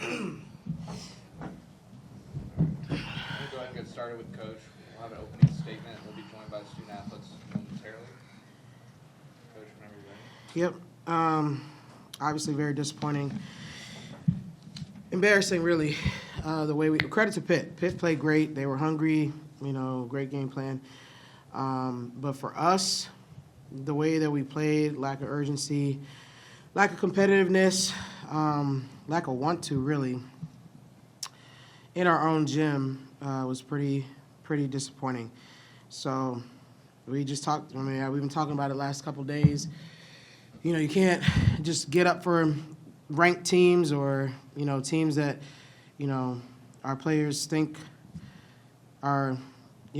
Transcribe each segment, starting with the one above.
We'll go ahead and get started with Coach. We'll have an opening statement. We'll be joined by the student athletes momentarily. Coach, whenever you're ready. Yep. Obviously very disappointing. Embarrassing, really, the way credit to Pitt. Pitt played great. They were hungry, great game plan. But for us, the way that we played, lack of urgency, lack of competitiveness, lack of want to, really, in our own gym was pretty disappointing. So we just talked, we've been talking about it the last couple of days. You can't just get up for ranked teams or, teams that, our players think are,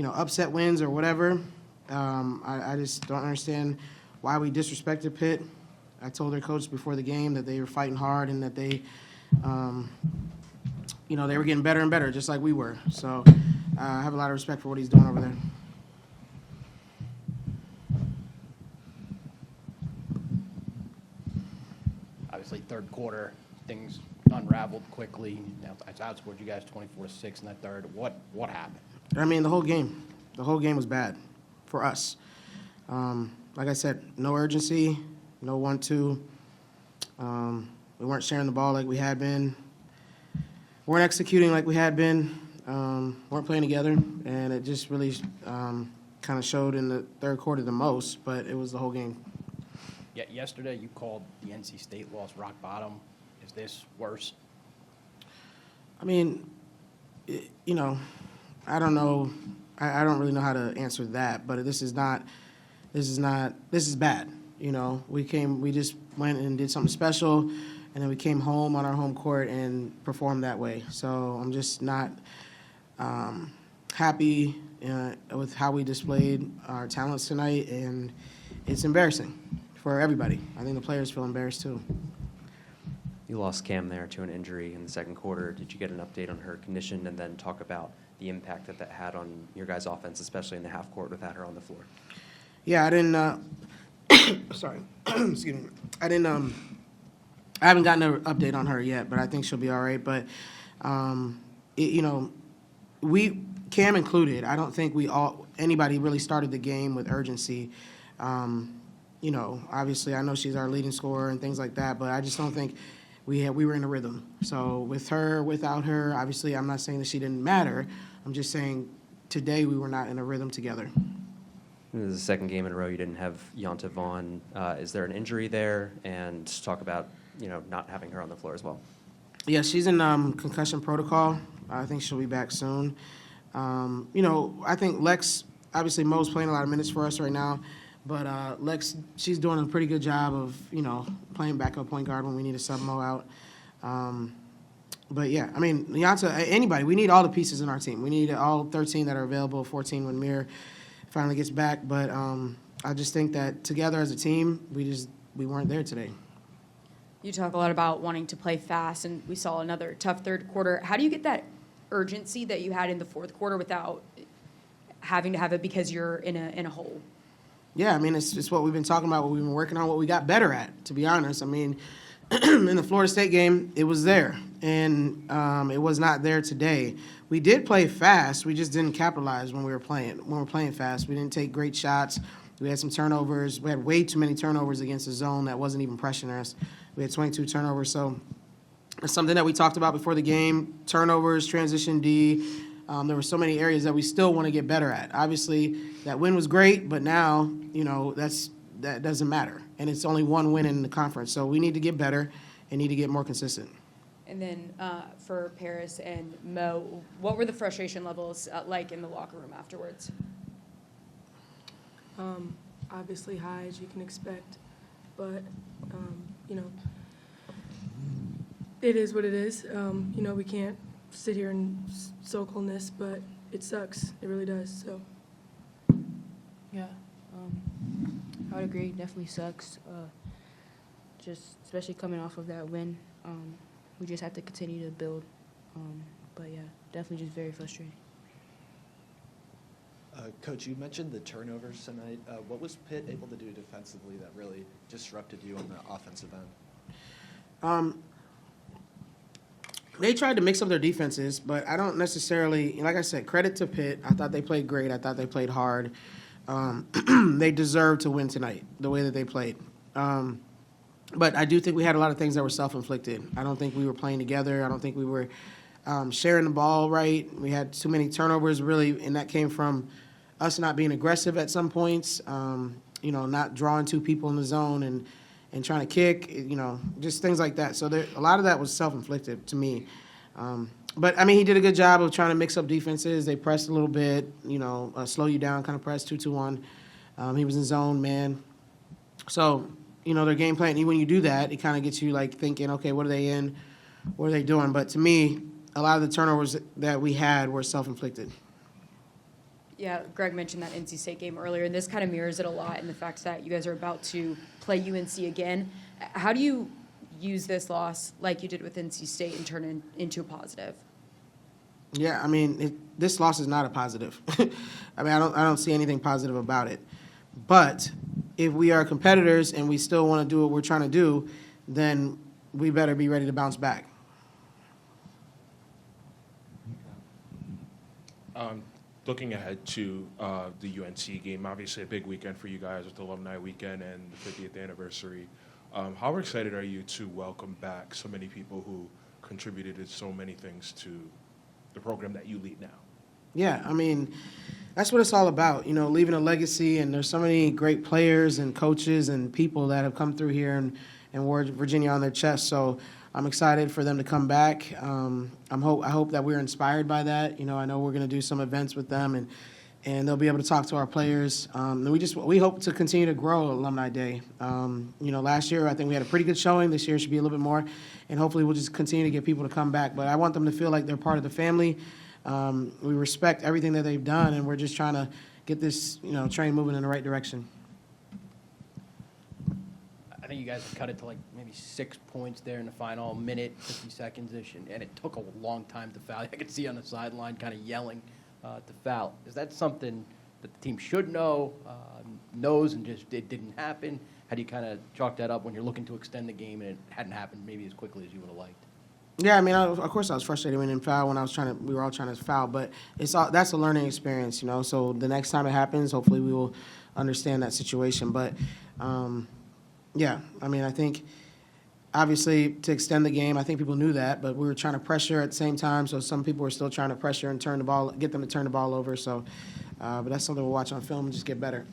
upset wins or whatever. I just don't understand why we disrespected Pitt. I told their coach before the game that they were fighting hard and that they, they were getting better and better, just like we were. So I have a lot of respect for what he's doing over there. Obviously, third quarter, things unraveled quickly. Now, I outscored you guys 24-6 in that third. What happened? I mean, the whole game was bad for us. Like I said, no urgency, no 1-2. We weren't sharing the ball like we had been. Weren't executing like we had been. Weren't playing together, and it just really kind of showed in the third quarter the most, but it was the whole game. Yeah, yesterday you called the NC State loss rock bottom. Is this worse? I mean, I don't know. I don't really know how to answer that, but this is bad. We just went and did something special, and then we came home on our home court and performed that way. So I'm just not happy with how we displayed our talents tonight, and it's embarrassing for everybody. I think the players feel embarrassed too. You lost Cam there to an injury in the second quarter. Did you get an update on her condition, and then talk about the impact that had on your guys' offense, especially in the half court without her on the floor? Yeah, I didn't. Sorry, excuse me. I haven't gotten an update on her yet, but I think she'll be all right. But Cam included, I don't think anybody really started the game with urgency. Obviously, I know she's our leading scorer and things like that, but I just don't think we were in a rhythm. So with her, without her, obviously, I'm not saying that she didn't matter. I'm just saying today we were not in a rhythm together. This is the second game in a row you didn't have Yonta Vaughn. Is there an injury there? And talk about not having her on the floor as well. Yeah, she's in concussion protocol. I think she'll be back soon. I think Lex, obviously Mo's playing a lot of minutes for us right now, but Lex, she's doing a pretty good job of, playing backup point guard when we need to sub Mo out. But yeah, I mean, Yonta, anybody, we need all the pieces in our team. We need all 13 that are available, 14 when Mir finally gets back. But I just think that together as a team, we weren't there today. You talk a lot about wanting to play fast, and we saw another tough third quarter. How do you get that urgency that you had in the fourth quarter without having to have it because you're in a hole? Yeah, I mean, it's what we've been talking about, what we've been working on, what we got better at, to be honest. I mean, in the Florida State game, it was there, and it was not there today. We did play fast. We just didn't capitalize when we were playing. When we were playing fast, we didn't take great shots. We had some turnovers. We had way too many turnovers against the zone that wasn't even pressuring us. We had 22 turnovers, so it's something that we talked about before the game. Turnovers, transition D. There were so many areas that we still want to get better at. Obviously, that win was great, but now, that doesn't matter. And it's only one win in the conference. So we need to get better and need to get more consistent. And then for Paris and Mo, what were the frustration levels like in the locker room afterwards? Obviously high, as you can expect. But, it is what it is. We can't sit here and soak on this, but it sucks. It really does. So. Yeah, I would agree. Definitely sucks. Just especially coming off of that win, we just have to continue to build. But yeah, definitely just very frustrating. Coach, you mentioned the turnovers tonight. What was Pitt able to do defensively that really disrupted you on the offensive end? They tried to mix up their defenses, but I don't necessarily, like I said, credit to Pitt. I thought they played great. I thought they played hard. They deserved to win tonight, the way that they played. But I do think we had a lot of things that were self-inflicted. I don't think we were playing together. I don't think we were sharing the ball right. We had too many turnovers, really, and that came from us not being aggressive at some points, not drawing two people in the zone and trying to kick, just things like that. So a lot of that was self-inflicted to me. But, I mean, he did a good job of trying to mix up defenses. They pressed a little bit, slow you down, kind of press 2-2-1. He was in zone, man. So, their game plan, when you do that, it kind of gets you, like, thinking, okay, what are they in? What are they doing? But to me, a lot of the turnovers that we had were self-inflicted. Yeah, Greg mentioned that NC State game earlier, and this kind of mirrors it a lot in the fact that you guys are about to play UNC again. How do you use this loss like you did with NC State and turn it into a positive? Yeah, I mean, this loss is not a positive. I mean, I don't see anything positive about it. But if we are competitors and we still want to do what we're trying to do, then we better be ready to bounce back. Looking ahead to the UNC game, obviously a big weekend for you guys with the alumni weekend and the 50th anniversary. How excited are you to welcome back so many people who contributed to so many things to the program that you lead now? Yeah, I mean, that's what it's all about, leaving a legacy. And there's so many great players and coaches and people that have come through here and wore Virginia on their chest. So I'm excited for them to come back. I hope that we're inspired by that. I know we're going to do some events with them, and they'll be able to talk to our players. And we hope to continue to grow Alumni Day. Last year I think we had a pretty good showing. This year should be a little bit more, and hopefully we'll just continue to get people to come back. But I want them to feel like they're part of the family. We respect everything that they've done, and we're just trying to get this train moving in the right direction. I think you guys cut it to like maybe 6 points there in the final minute, 50 seconds-ish, and it took a long time to foul. I could see on the sideline kind of yelling to foul. Is that something that the team should know, knows, and just it didn't happen? How do you kind of chalk that up when you're looking to extend the game and it hadn't happened maybe as quickly as you would have liked? Yeah, I mean, of course I was frustrated when we didn't foul, we were all trying to foul, but that's a learning experience, so the next time it happens, hopefully we will understand that situation. But, yeah, I mean, I think obviously to extend the game, I think people knew that, but we were trying to pressure at the same time, so some people were still trying to pressure and get them to turn the ball over. So, but that's something we'll watch on film and just get better.